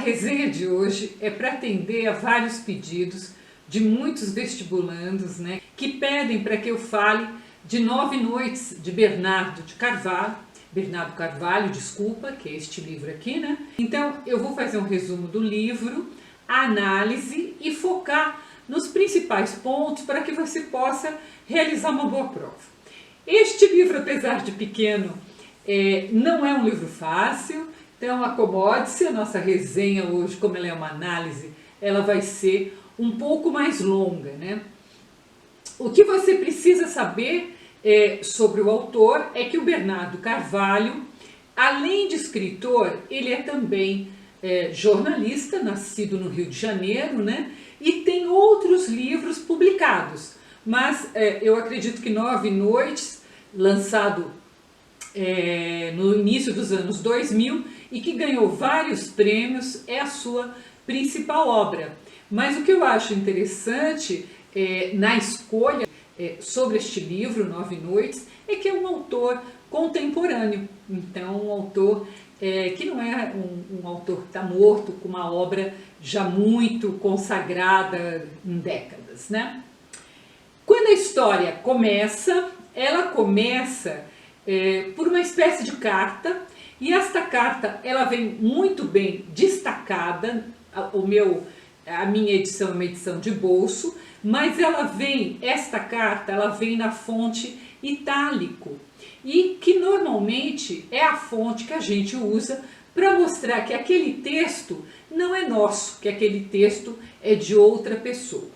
resenha de hoje é para atender a vários pedidos de muitos vestibulandos, né, que pedem para que eu fale de 9 Noites de Bernardo Carvalho, desculpa, que é este livro aqui, né? Então eu vou fazer um resumo do livro, a análise e focar nos principais pontos para que você possa realizar uma boa prova. Este livro, apesar de pequeno, não é um livro fácil, então acomode-se. A nossa resenha hoje, como ela é uma análise, ela vai ser um pouco mais longa, né? O que você precisa saber sobre o autor é que o Bernardo Carvalho, além de escritor, ele é também jornalista, nascido no Rio de Janeiro, né? E tem outros livros publicados, mas eu acredito que 9 Noites, lançado no início dos anos 2000 e que ganhou vários prêmios, é a sua principal obra. Mas o que eu acho interessante na escolha sobre este livro, 9 Noites, é que é um autor contemporâneo. Então, um autor que não é um autor que está morto, com uma obra já muito consagrada em décadas, né? Quando a história começa, ela começa por uma espécie de carta, e esta carta ela vem muito bem destacada. A minha edição é uma edição de bolso, mas esta carta ela vem na fonte itálico, e que normalmente é a fonte que a gente usa para mostrar que aquele texto não é nosso, que aquele texto é de outra pessoa.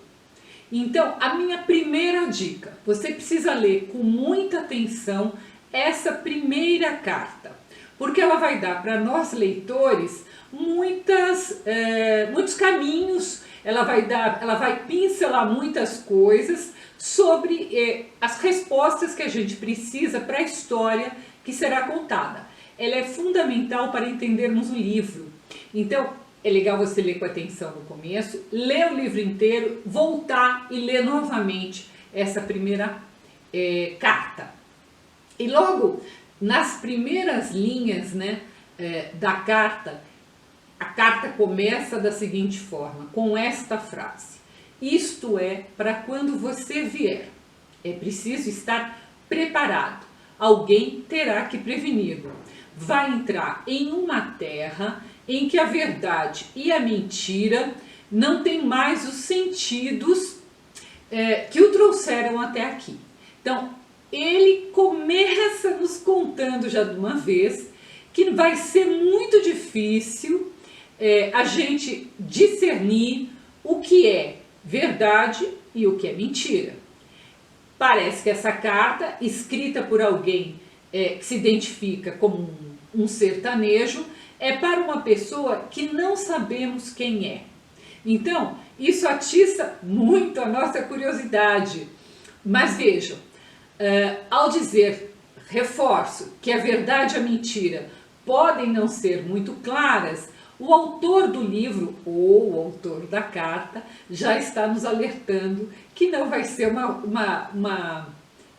Então, a minha primeira dica, você precisa ler com muita atenção essa primeira carta, porque ela vai dar para nós leitores muitos caminhos, ela vai pincelar muitas coisas sobre as respostas que a gente precisa para a história que será contada. Ela é fundamental para entendermos o livro. Então, é legal você ler com atenção no começo, ler o livro inteiro, voltar e ler novamente essa primeira carta. E logo nas primeiras linhas, né, da carta, a carta começa da seguinte forma, com esta frase: isto é para quando você vier. É preciso estar preparado. Alguém terá que preveni-lo. Vai entrar em uma terra em que a verdade e a mentira não têm mais os sentidos que o trouxeram até aqui. Então, ele começa nos contando já de uma vez que vai ser muito difícil a gente discernir o que é verdade e o que é mentira. Parece que essa carta, escrita por alguém que se identifica como um sertanejo, é para uma pessoa que não sabemos quem é. Então, isso atiça muito a nossa curiosidade. Mas vejam, ao dizer, reforço, que a verdade e a mentira podem não ser muito claras, o autor do livro, ou o autor da carta, já está nos alertando que não vai ser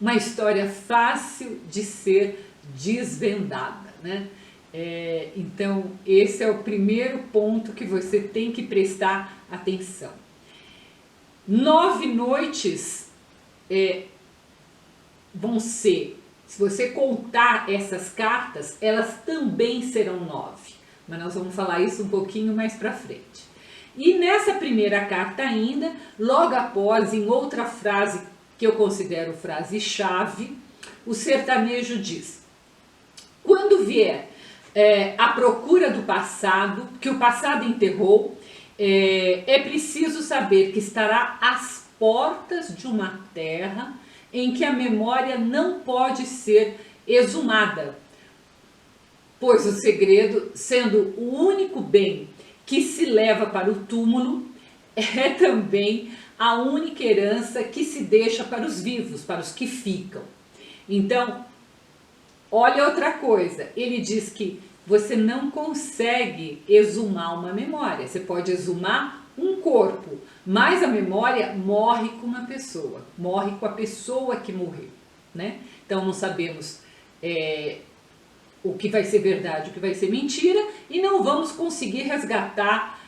uma história fácil de ser desvendada, né? Então, esse é o primeiro ponto que você tem que prestar atenção. 9 noites vão ser, se você contar essas cartas, elas também serão 9. Mas nós vamos falar isso um pouquinho mais para frente. E nessa primeira carta ainda, logo após, em outra frase que eu considero frase-chave, o sertanejo diz: quando vier à procura do passado, que o passado enterrou, é preciso saber que estará às portas de uma terra em que a memória não pode ser exumada, pois o segredo, sendo o único bem que se leva para o túmulo, é também a única herança que se deixa para os vivos, para os que ficam. Então, olha outra coisa, ele diz que você não consegue exumar uma memória, você pode exumar um corpo, mas a memória morre com uma pessoa, morre com a pessoa que morreu, né? Então não sabemos o que vai ser verdade, o que vai ser mentira, e não vamos conseguir resgatar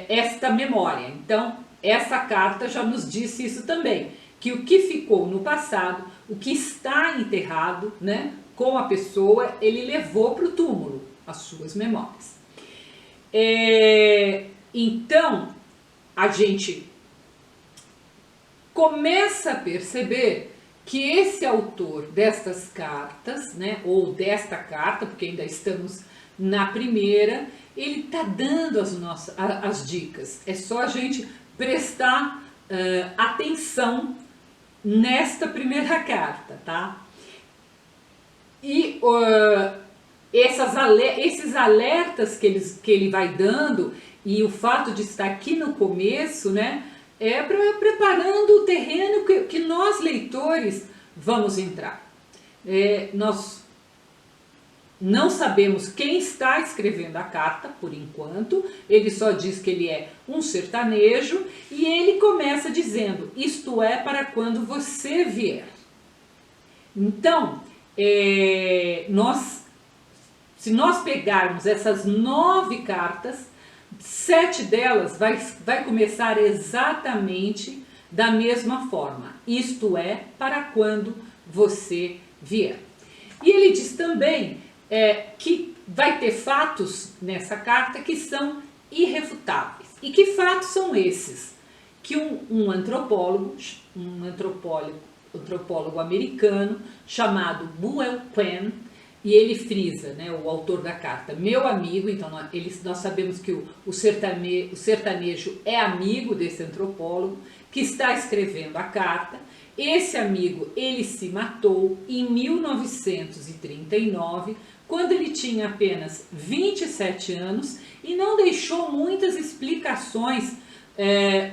esta memória. Então, essa carta já nos disse isso também, que o que ficou no passado, o que está enterrado, né, com a pessoa, ele levou para o túmulo as suas memórias. Então, a gente começa a perceber que esse autor destas cartas, né, ou desta carta, porque ainda estamos na primeira, ele está dando as dicas. É só a gente prestar atenção nesta primeira carta, tá? E esses alertas que ele vai dando, e o fato de estar aqui no começo, né, é preparando o terreno que nós, leitores, vamos entrar. Nós não sabemos quem está escrevendo a carta, por enquanto. Ele só diz que ele é um sertanejo, e ele começa dizendo: isto é para quando você vier. Então, se nós pegarmos essas 9 cartas, 7 delas vai começar exatamente da mesma forma. Isto é, para quando você vier. E ele diz também que vai ter fatos nessa carta que são irrefutáveis. E que fatos são esses? Que um antropólogo americano chamado Buell Quinn, e ele frisa, né, o autor da carta, meu amigo. Então nós sabemos que o sertanejo é amigo desse antropólogo que está escrevendo a carta. Esse amigo, ele se matou em 1939, quando ele tinha apenas 27 anos, e não deixou muitas explicações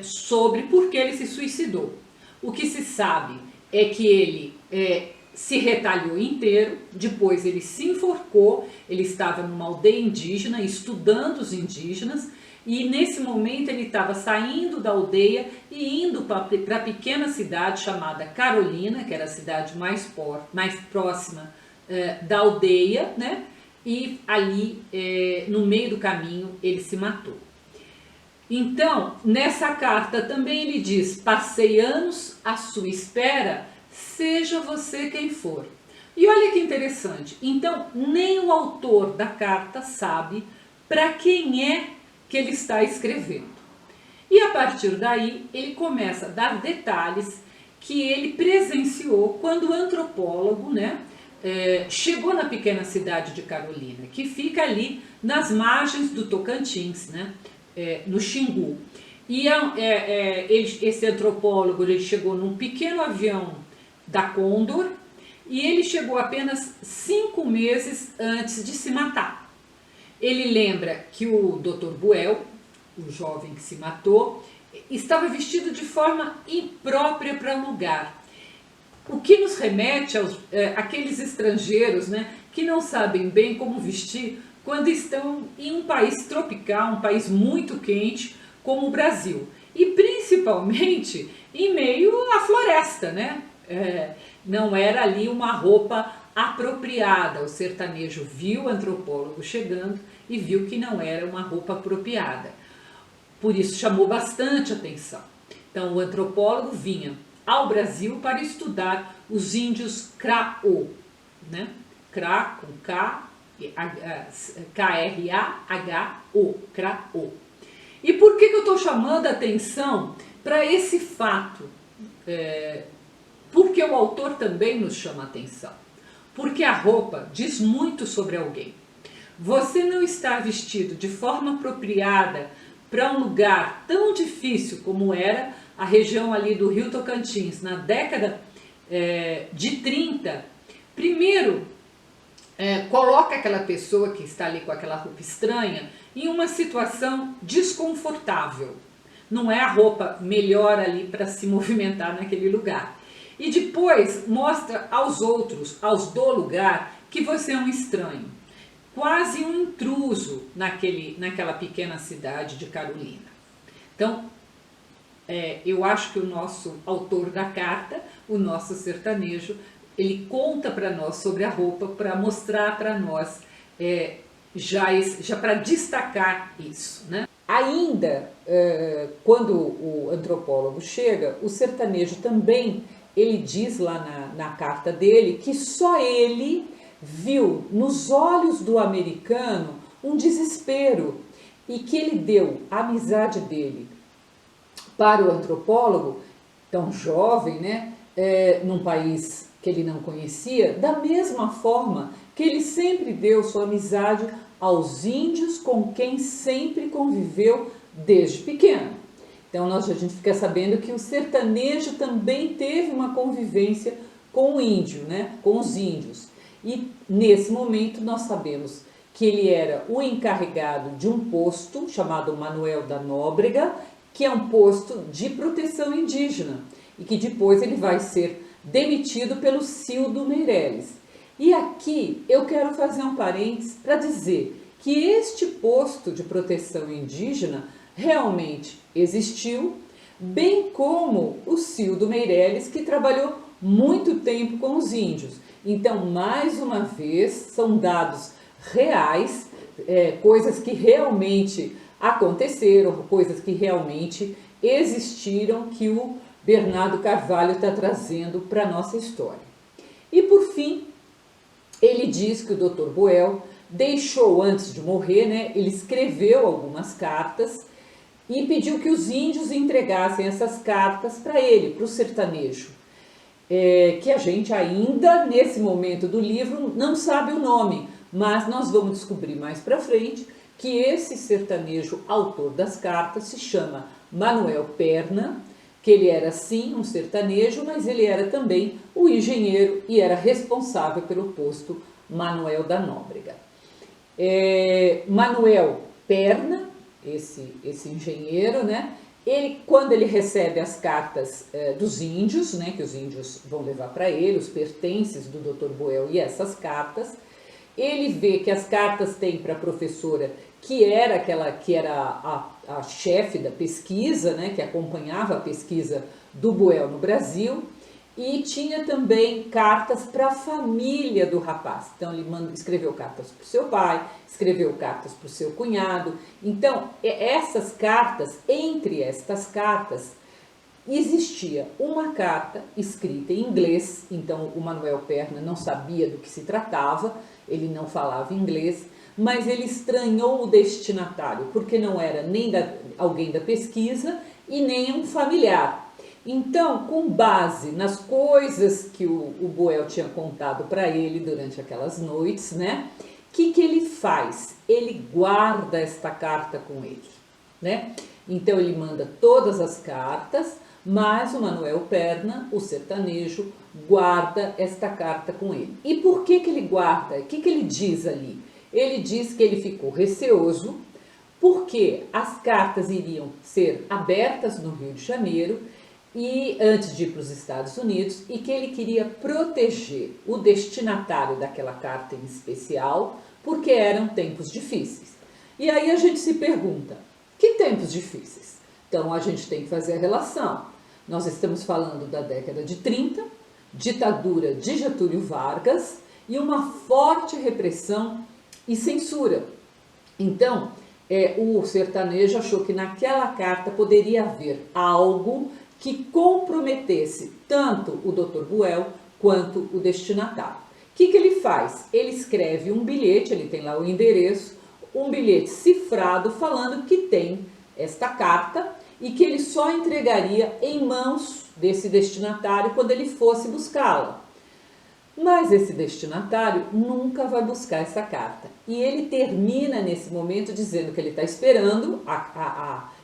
sobre por que ele se suicidou. O que se sabe é que ele se retalhou inteiro, depois ele se enforcou. Ele estava numa aldeia indígena, estudando os indígenas, e nesse momento ele estava saindo da aldeia e indo para a pequena cidade chamada Carolina, que era a cidade mais próxima da aldeia, né? E ali, no meio do caminho, ele se matou. Então, nessa carta também ele diz: passei anos à sua espera, seja você quem for. E olha que interessante, então nem o autor da carta sabe para quem é que ele está escrevendo. E a partir daí ele começa a dar detalhes que ele presenciou quando o antropólogo, né, chegou na pequena cidade de Carolina, que fica ali nas margens do Tocantins, né, no Xingu. E esse antropólogo, ele chegou num pequeno avião da Condor, e ele chegou apenas 5 meses antes de se matar. Ele lembra que o Dr. Buell, o jovem que se matou, estava vestido de forma imprópria para o lugar. O que nos remete àqueles estrangeiros, né, que não sabem bem como vestir quando estão em um país tropical, um país muito quente, como o Brasil. E principalmente em meio à floresta, né? Não era ali uma roupa apropriada. O sertanejo viu o antropólogo chegando e viu que não era uma roupa apropriada. Por isso chamou bastante atenção. Então o antropólogo vinha ao Brasil para estudar os índios Krahô, né? Kra com K, K-R-A-H-O, Krahô. E por que eu estou chamando a atenção para esse fato? Porque o autor também nos chama a atenção. Porque a roupa diz muito sobre alguém. Você não está vestido de forma apropriada para um lugar tão difícil como era a região ali do Rio Tocantins, na década de 30. Primeiro, coloca aquela pessoa que está ali com aquela roupa estranha em uma situação desconfortável. Não é a roupa melhor ali para se movimentar naquele lugar. E depois mostra aos outros, aos do lugar, que você é um estranho, quase um intruso naquela pequena cidade de Carolina. Então, eu acho que o nosso autor da carta, o nosso sertanejo, ele conta para nós sobre a roupa para mostrar para nós, já para destacar isso, né? Ainda, quando o antropólogo chega, o sertanejo também, ele diz lá na carta dele que só ele viu nos olhos do americano um desespero e que ele deu a amizade dele para o antropólogo, tão jovem, né, num país que ele não conhecia, da mesma forma que ele sempre deu sua amizade aos índios com quem sempre conviveu desde pequeno. Então a gente fica sabendo que o sertanejo também teve uma convivência com o índio, né, com os índios. E nesse momento nós sabemos que ele era o encarregado de um posto chamado Manuel da Nóbrega, que é um posto de proteção indígena e que depois ele vai ser demitido pelo Cildo Meireles. E aqui eu quero fazer um parênteses para dizer que este posto de proteção indígena realmente existiu, bem como o Cildo Meireles, que trabalhou muito tempo com os índios. Então, mais uma vez, são dados reais, coisas que realmente aconteceram, coisas que realmente existiram, que o Bernardo Carvalho está trazendo para a nossa história. E por fim, ele diz que o Dr. Buell deixou, antes de morrer, né, ele escreveu algumas cartas e pediu que os índios entregassem essas cartas para ele, para o sertanejo, que a gente ainda, nesse momento do livro, não sabe o nome, mas nós vamos descobrir mais para frente que esse sertanejo autor das cartas se chama Manuel Perna, que ele era sim um sertanejo, mas ele era também o engenheiro e era responsável pelo posto Manuel da Nóbrega. Manuel Perna, esse engenheiro, né, quando ele recebe as cartas dos índios, né, que os índios vão levar para ele, os pertences do Dr. Buell e essas cartas, ele vê que as cartas têm para a professora, que era a chefe da pesquisa, né, que acompanhava a pesquisa do Buell no Brasil, e tinha também cartas para a família do rapaz. Então ele escreveu cartas para o seu pai, escreveu cartas para o seu cunhado. Então essas cartas, entre estas cartas, existia uma carta escrita em inglês. Então o Manuel Perna não sabia do que se tratava, ele não falava inglês, mas ele estranhou o destinatário, porque não era nem alguém da pesquisa e nem um familiar. Então, com base nas coisas que o Buell tinha contado para ele durante aquelas noites, né, que ele faz? Ele guarda esta carta com ele, né? Então ele manda todas as cartas, mas o Manuel Perna, o sertanejo, guarda esta carta com ele. E por que ele guarda? O que ele diz ali? Ele diz que ele ficou receoso porque as cartas iriam ser abertas no Rio de Janeiro e antes de ir para os Estados Unidos, e que ele queria proteger o destinatário daquela carta em especial, porque eram tempos difíceis. E aí a gente se pergunta, que tempos difíceis? Então a gente tem que fazer a relação. Nós estamos falando da década de 30, ditadura de Getúlio Vargas e uma forte repressão e censura. Então, o sertanejo achou que naquela carta poderia haver algo que comprometesse tanto o Dr. Buell quanto o destinatário. O que ele faz? Ele escreve um bilhete, ele tem lá o endereço, um bilhete cifrado falando que tem esta carta e que ele só entregaria em mãos desse destinatário quando ele fosse buscá-la. Mas esse destinatário nunca vai buscar essa carta. E ele termina nesse momento dizendo que ele está esperando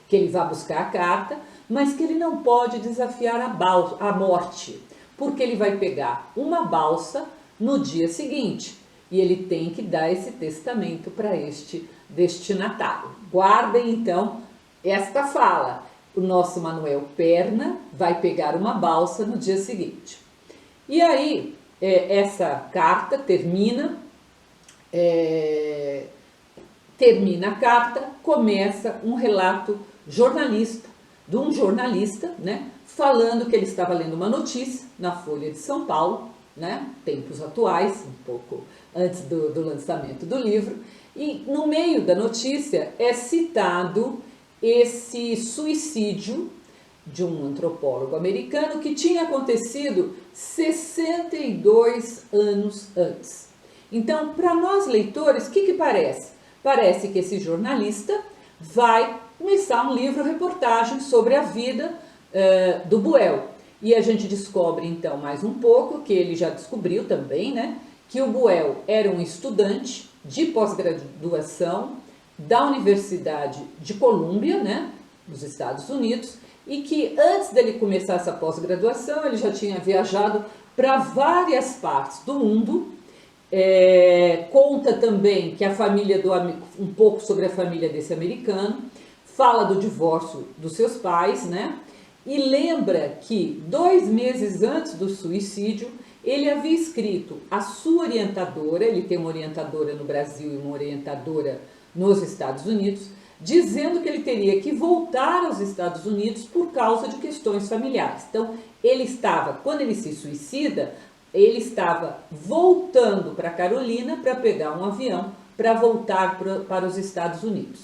que ele vá buscar a carta, mas que ele não pode desafiar a morte, porque ele vai pegar uma balsa no dia seguinte e ele tem que dar esse testamento para este destinatário. Guardem então esta fala. O nosso Manuel Perna vai pegar uma balsa no dia seguinte. E aí, essa carta termina a carta, começa um relato de um jornalista, né, falando que ele estava lendo uma notícia na Folha de São Paulo né? Tempos atuais, um pouco antes do lançamento do livro, e no meio da notícia é citado esse suicídio de um antropólogo americano que tinha acontecido 62 anos antes. Então, para nós leitores, o que parece? Parece que esse jornalista vai começar um livro-reportagem sobre a vida do Buell. E a gente descobre então mais um pouco, que ele já descobriu também, né? Que o Buell era um estudante de pós-graduação da Universidade de Colômbia, né? Nos Estados Unidos, e que antes dele começar essa pós-graduação, ele já tinha viajado para várias partes do mundo. Conta também que a família um pouco sobre a família desse americano, fala do divórcio dos seus pais, né? E lembra que 2 meses antes do suicídio, ele havia escrito a sua orientadora, ele tem uma orientadora no Brasil e uma orientadora nos Estados Unidos, dizendo que ele teria que voltar aos Estados Unidos por causa de questões familiares. Então, quando ele se suicida, ele estava voltando para Carolina para pegar um avião para voltar para os Estados Unidos.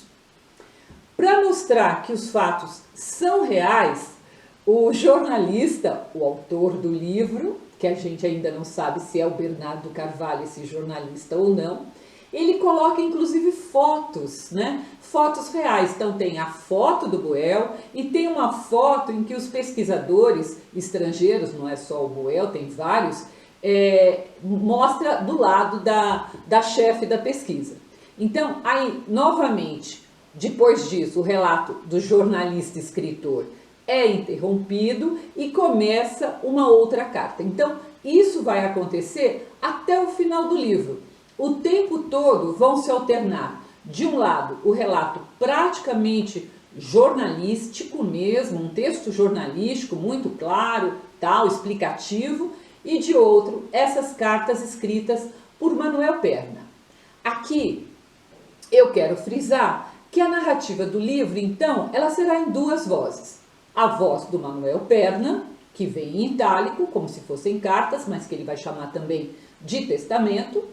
Para mostrar que os fatos são reais, o jornalista, o autor do livro, que a gente ainda não sabe se é o Bernardo Carvalho, esse jornalista ou não, ele coloca inclusive fotos, né? Fotos reais. Então tem a foto do Buell e tem uma foto em que os pesquisadores estrangeiros, não é só o Buell, tem vários, mostra do lado da chefe da pesquisa. Então, aí, novamente, depois disso, o relato do jornalista escritor é interrompido e começa uma outra carta. Então, isso vai acontecer até o final do livro. O tempo todo vão se alternar, de um lado, o relato praticamente jornalístico mesmo, um texto jornalístico muito claro, tal, explicativo, e de outro, essas cartas escritas por Manuel Perna. Aqui, eu quero frisar que a narrativa do livro, então, ela será em 2 vozes. A voz do Manuel Perna, que vem em itálico, como se fossem cartas, mas que ele vai chamar também de testamento.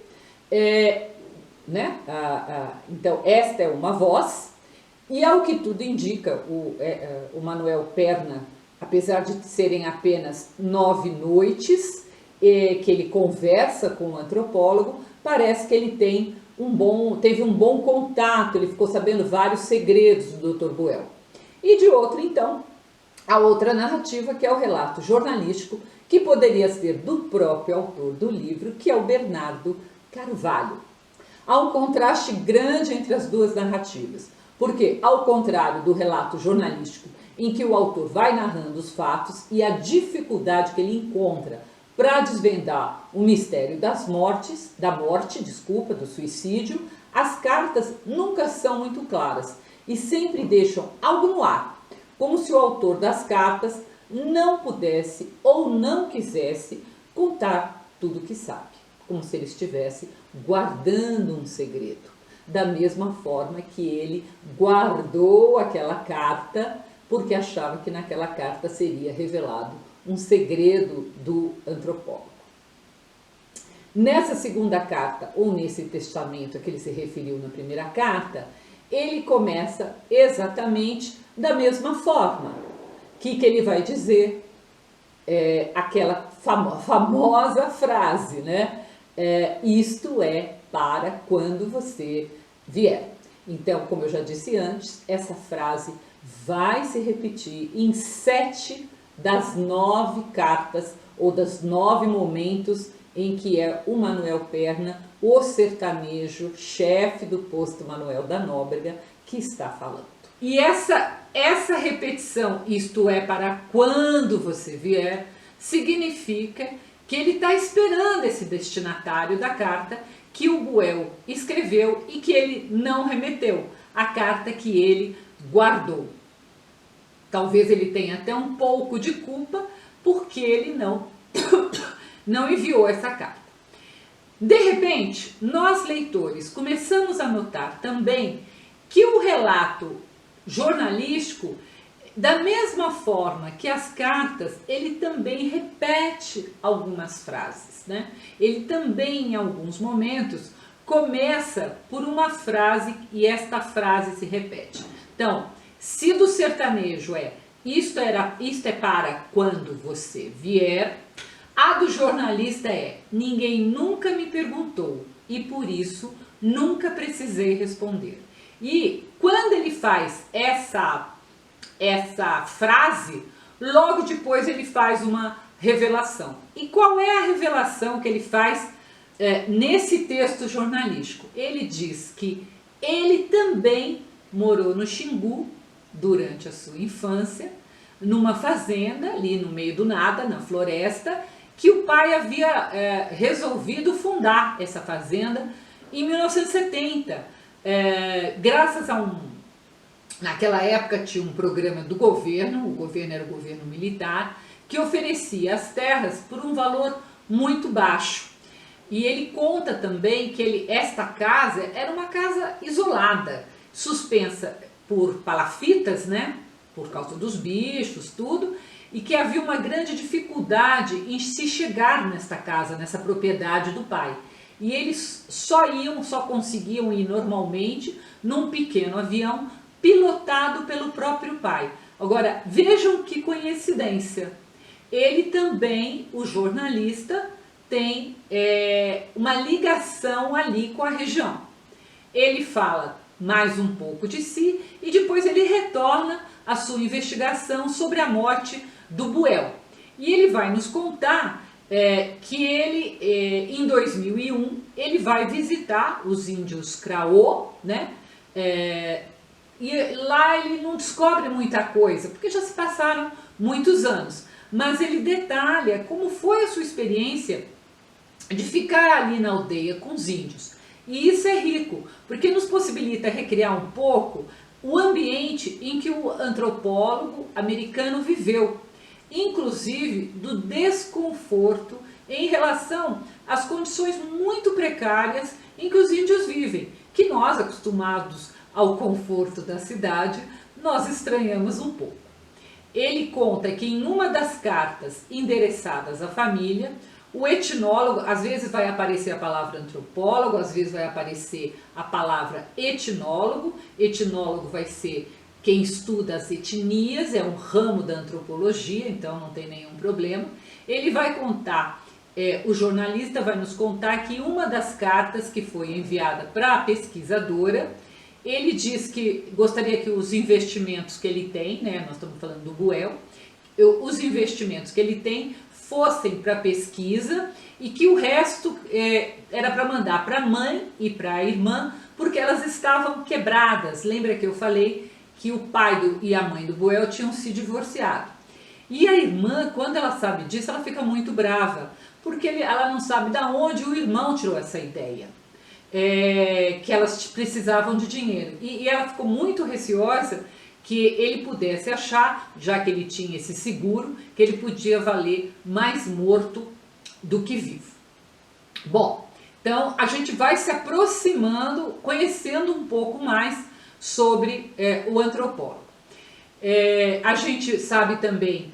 Então, esta é uma voz, e ao que tudo indica, o Manuel Perna, apesar de serem apenas 9 noites, que ele conversa com o antropólogo, parece que ele teve um bom contato, ele ficou sabendo vários segredos do Dr. Buell. E de outro, então, a outra narrativa, que é o relato jornalístico, que poderia ser do próprio autor do livro, que é o Bernardo Carvalho. Há um contraste grande entre as 2 narrativas, porque, ao contrário do relato jornalístico, em que o autor vai narrando os fatos e a dificuldade que ele encontra para desvendar o mistério do suicídio, as cartas nunca são muito claras e sempre deixam algo no ar, como se o autor das cartas não pudesse ou não quisesse contar tudo o que sabe, como se ele estivesse guardando um segredo, da mesma forma que ele guardou aquela carta porque achava que naquela carta seria revelado um segredo do antropólogo. Nessa segunda carta, ou nesse testamento a que ele se referiu na primeira carta, ele começa exatamente da mesma forma. O que ele vai dizer? Aquela famosa frase, né? Isto é para quando você vier. Então, como eu já disse antes, essa frase vai se repetir em 7 das 9 cartas, ou dos 9 momentos em que é o Manuel Perna, o sertanejo, chefe do posto Manuel da Nóbrega, que está falando. E essa repetição, isto é para quando você vier, significa que ele está esperando esse destinatário da carta que o Buell escreveu e que ele não remeteu, a carta que ele guardou. Talvez ele tenha até um pouco de culpa porque ele não enviou essa carta. De repente, nós leitores começamos a notar também que o relato jornalístico Da mesma forma que as cartas, ele também repete algumas frases, né? Ele também, em alguns momentos, começa por uma frase e esta frase se repete. Então, se do sertanejo é isto é para quando você vier, a do jornalista é ninguém nunca me perguntou e por isso nunca precisei responder. E quando ele faz essa frase, logo depois ele faz uma revelação. E qual é a revelação que ele faz nesse texto jornalístico? Ele diz que ele também morou no Xingu durante a sua infância, numa fazenda ali no meio do nada, na floresta, que o pai havia resolvido fundar essa fazenda em 1970, graças a naquela época tinha um programa do governo, o governo era o governo militar, que oferecia as terras por um valor muito baixo. E ele conta também que esta casa era uma casa isolada, suspensa por palafitas, né? Por causa dos bichos, tudo, e que havia uma grande dificuldade em se chegar nesta casa, nessa propriedade do pai. E eles só conseguiam ir normalmente num pequeno avião pilotado pelo próprio pai. Agora, vejam que coincidência. Ele também, o jornalista, tem uma ligação ali com a região. Ele fala mais um pouco de si e depois ele retorna à sua investigação sobre a morte do Buell. E ele vai nos contar que ele, em 2001, ele vai visitar os índios Craô, né? E lá ele não descobre muita coisa, porque já se passaram muitos anos. Mas ele detalha como foi a sua experiência de ficar ali na aldeia com os índios. E isso é rico, porque nos possibilita recriar um pouco o ambiente em que o antropólogo americano viveu, inclusive do desconforto em relação às condições muito precárias em que os índios vivem, que nós, acostumados ao conforto da cidade, nós estranhamos um pouco. Ele conta que em uma das cartas endereçadas à família, o etnólogo, às vezes vai aparecer a palavra antropólogo, às vezes vai aparecer a palavra etnólogo. Etnólogo vai ser quem estuda as etnias, é um ramo da antropologia, então não tem nenhum problema. Ele vai contar, o jornalista vai nos contar que uma das cartas que foi enviada para a pesquisadora, ele diz que gostaria que os investimentos que ele tem, né, nós estamos falando do Buell, os investimentos que ele tem fossem para pesquisa e que o resto era para mandar para a mãe e para a irmã, porque elas estavam quebradas. Lembra que eu falei que o pai e a mãe do Buell tinham se divorciado? E a irmã, quando ela sabe disso, ela fica muito brava, porque ela não sabe de onde o irmão tirou essa ideia. Que elas precisavam de dinheiro. E ela ficou muito receosa que ele pudesse achar, já que ele tinha esse seguro, que ele podia valer mais morto do que vivo. Bom, então a gente vai se aproximando, conhecendo um pouco mais sobre o antropólogo. A gente sabe também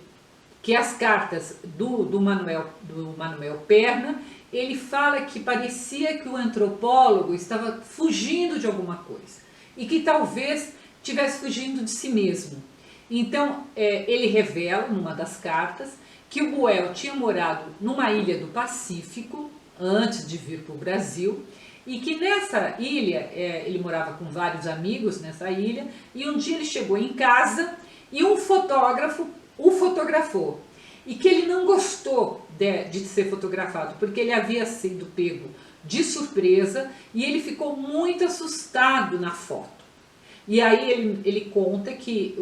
que as cartas do Manuel Perna, ele fala que parecia que o antropólogo estava fugindo de alguma coisa e que talvez estivesse fugindo de si mesmo. Então, ele revela numa das cartas que o Buell tinha morado numa ilha do Pacífico antes de vir para o Brasil e que nessa ilha, ele morava com vários amigos nessa ilha, e um dia ele chegou em casa e um fotógrafo o fotografou. E que ele não gostou de ser fotografado, porque ele havia sido pego de surpresa e ele ficou muito assustado na foto. E aí ele conta que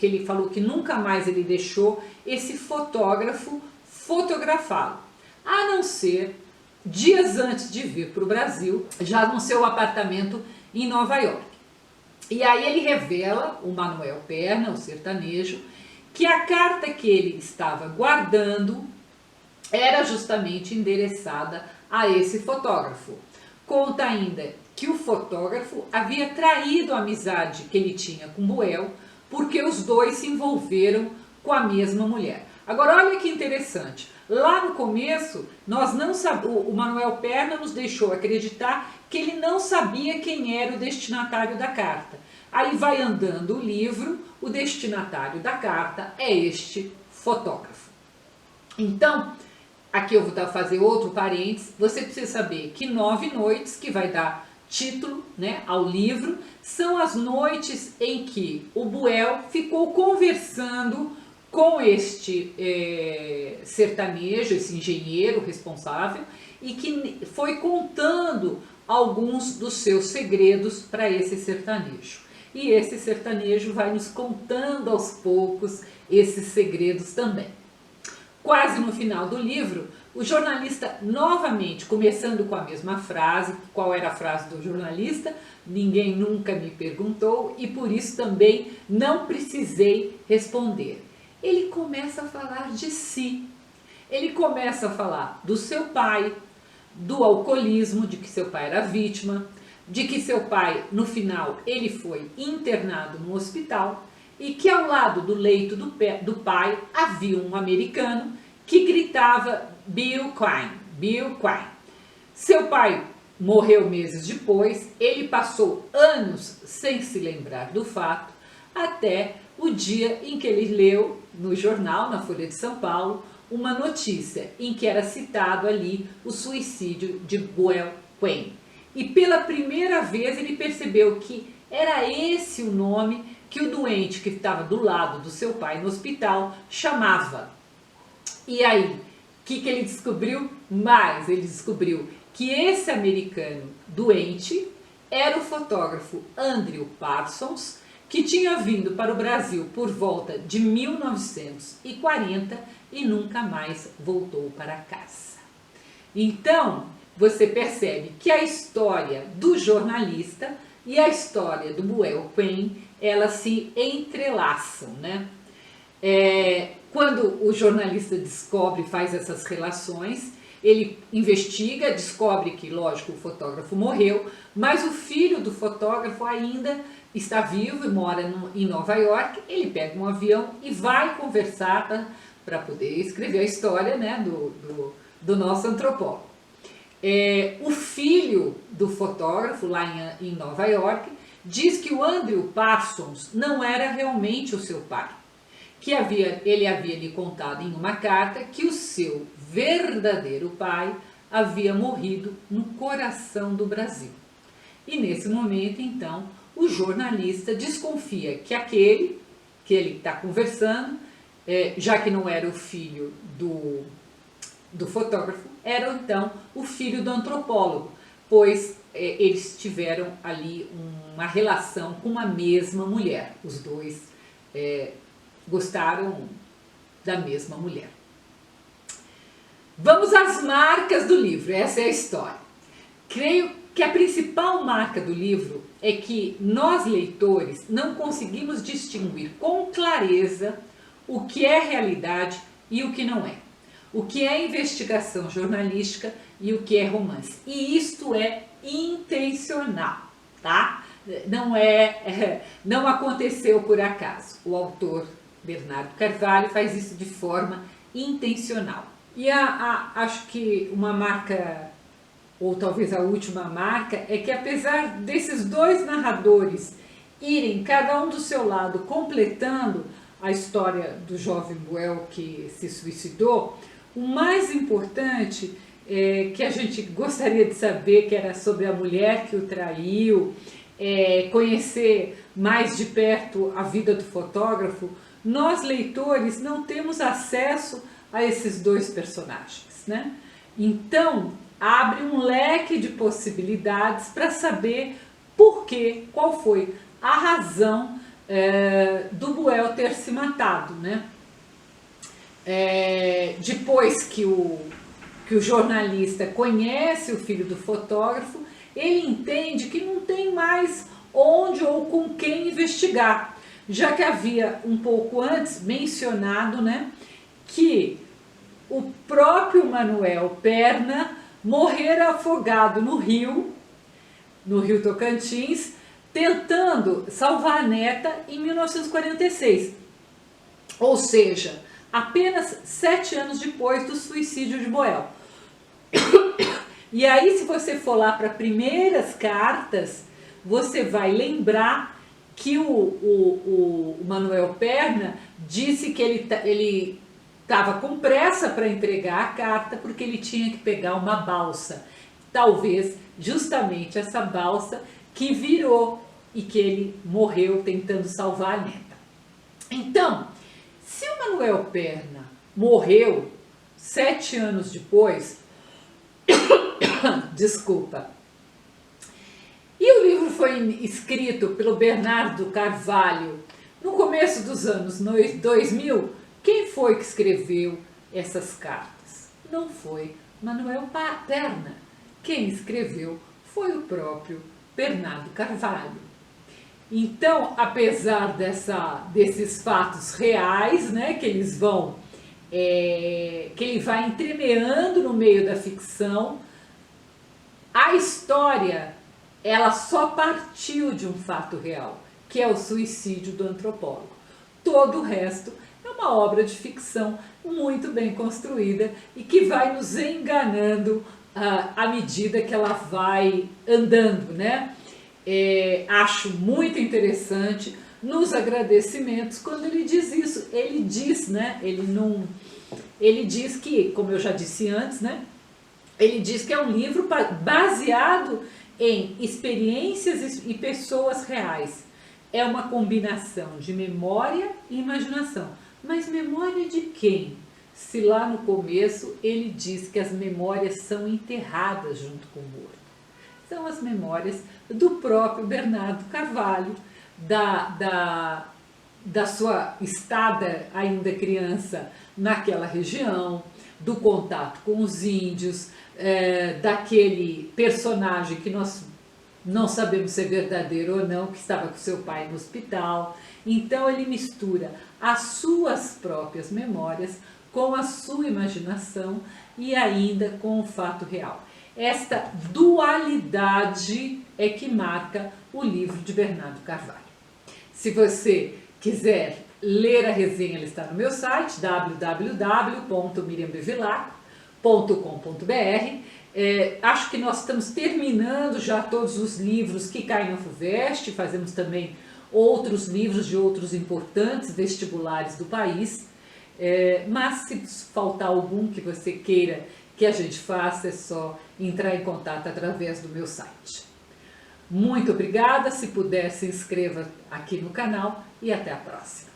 ele falou que nunca mais ele deixou esse fotógrafo fotografá-lo, a não ser dias antes de vir para o Brasil, já no seu apartamento em Nova York. E aí ele revela, o Manuel Perna, o sertanejo, que a carta que ele estava guardando era justamente endereçada a esse fotógrafo. Conta ainda que o fotógrafo havia traído a amizade que ele tinha com Buell, porque os dois se envolveram com a mesma mulher. Agora olha que interessante, lá no começo nós não o Manuel Perna nos deixou acreditar que ele não sabia quem era o destinatário da carta. Aí vai andando o livro, o destinatário da carta é este fotógrafo. Então, aqui eu vou fazer outro parênteses, você precisa saber que 9 noites, que vai dar título, né, ao livro, são as noites em que o Buell ficou conversando com este sertanejo, esse engenheiro responsável, e que foi contando alguns dos seus segredos para esse sertanejo. E esse sertanejo vai nos contando aos poucos esses segredos também. Quase no final do livro, o jornalista novamente, começando com a mesma frase, qual era a frase do jornalista? Ninguém nunca me perguntou e por isso também não precisei responder. Ele começa a falar de si, ele começa a falar do seu pai, do alcoolismo, de que seu pai era vítima, de que seu pai, no final, ele foi internado no hospital e que ao lado do leito do pai havia um americano que gritava Bill Quine, Bill Quine. Seu pai morreu meses depois, ele passou anos sem se lembrar do fato, até o dia em que ele leu no jornal, na Folha de São Paulo, uma notícia em que era citado ali o suicídio de Buell Quine. E pela primeira vez ele percebeu que era esse o nome que o doente que estava do lado do seu pai no hospital chamava. E aí, o que ele descobriu? Mais, ele descobriu que esse americano doente era o fotógrafo Andrew Parsons, que tinha vindo para o Brasil por volta de 1940 e nunca mais voltou para casa. Então, você percebe que a história do jornalista e a história do Buell Quine, elas se entrelaçam, né? Quando o jornalista descobre, faz essas relações, ele investiga, descobre que, lógico, o fotógrafo morreu, mas o filho do fotógrafo ainda está vivo e mora em Nova York. Ele pega um avião e vai conversar para poder escrever a história, né, do nosso antropólogo. O filho do fotógrafo lá em Nova York diz que o Andrew Parsons não era realmente o seu pai, que ele havia lhe contado em uma carta que o seu verdadeiro pai havia morrido no coração do Brasil. E nesse momento, então, o jornalista desconfia que aquele que ele está conversando, já que não era o filho do fotógrafo, era então o filho do antropólogo, pois eles tiveram ali uma relação com a mesma mulher. Os dois gostaram da mesma mulher. Vamos às marcas do livro, essa é a história. Creio que a principal marca do livro é que nós, leitores, não conseguimos distinguir com clareza o que é realidade e o que não é. O que é investigação jornalística e o que é romance. E isto é intencional, tá? Não aconteceu por acaso. O autor Bernardo Carvalho faz isso de forma intencional. E acho que uma marca, ou talvez a última marca, é que apesar desses dois narradores irem cada um do seu lado completando a história do jovem Buell que se suicidou, o mais importante que a gente gostaria de saber, que era sobre a mulher que o traiu, conhecer mais de perto a vida do fotógrafo, nós, leitores, não temos acesso a esses dois personagens, né? Então, abre um leque de possibilidades para saber qual foi a razão do Buell ter se matado, né? Depois que o jornalista conhece o filho do fotógrafo, ele entende que não tem mais onde ou com quem investigar, já que havia um pouco antes mencionado, né, que o próprio Manuel Perna morrera afogado no rio Tocantins, tentando salvar a neta em 1946. Ou seja, apenas 7 anos depois do suicídio de Boel. E aí, se você for lá para primeiras cartas, você vai lembrar que o Manuel Perna disse que ele estava com pressa para entregar a carta porque ele tinha que pegar uma balsa. Talvez justamente essa balsa que virou e que ele morreu tentando salvar a neta. Então, se o Manuel Perna morreu 7 anos depois, desculpa, e o livro foi escrito pelo Bernardo Carvalho no começo dos anos 2000, quem foi que escreveu essas cartas? Não foi Manuel Perna. Quem escreveu foi o próprio Bernardo Carvalho. Então, apesar desses fatos reais, né, que ele vai entremeando no meio da ficção, a história, ela só partiu de um fato real, que é o suicídio do antropólogo. Todo o resto é uma obra de ficção muito bem construída e que vai nos enganando à medida que ela vai andando, né? Acho muito interessante nos agradecimentos quando ele diz isso. Ele diz, né? Ele diz que, como eu já disse antes, né? Ele diz que é um livro baseado em experiências e pessoas reais. É uma combinação de memória e imaginação. Mas memória de quem? Se lá no começo ele diz que as memórias são enterradas junto com o morto. São as memórias do próprio Bernardo Carvalho, da sua estada ainda criança naquela região, do contato com os índios, daquele personagem que nós não sabemos se é verdadeiro ou não, que estava com seu pai no hospital. Então ele mistura as suas próprias memórias com a sua imaginação e ainda com o fato real. Esta dualidade é que marca o livro de Bernardo Carvalho. Se você quiser ler a resenha, ela está no meu site www.miriambevilacqua.com.br. Acho que nós estamos terminando já todos os livros que caem na FUVEST, fazemos também outros livros de outros importantes vestibulares do país, mas se faltar algum que você queira que a gente faça, é só entrar em contato através do meu site. Muito obrigada, se puder se inscreva aqui no canal e até a próxima.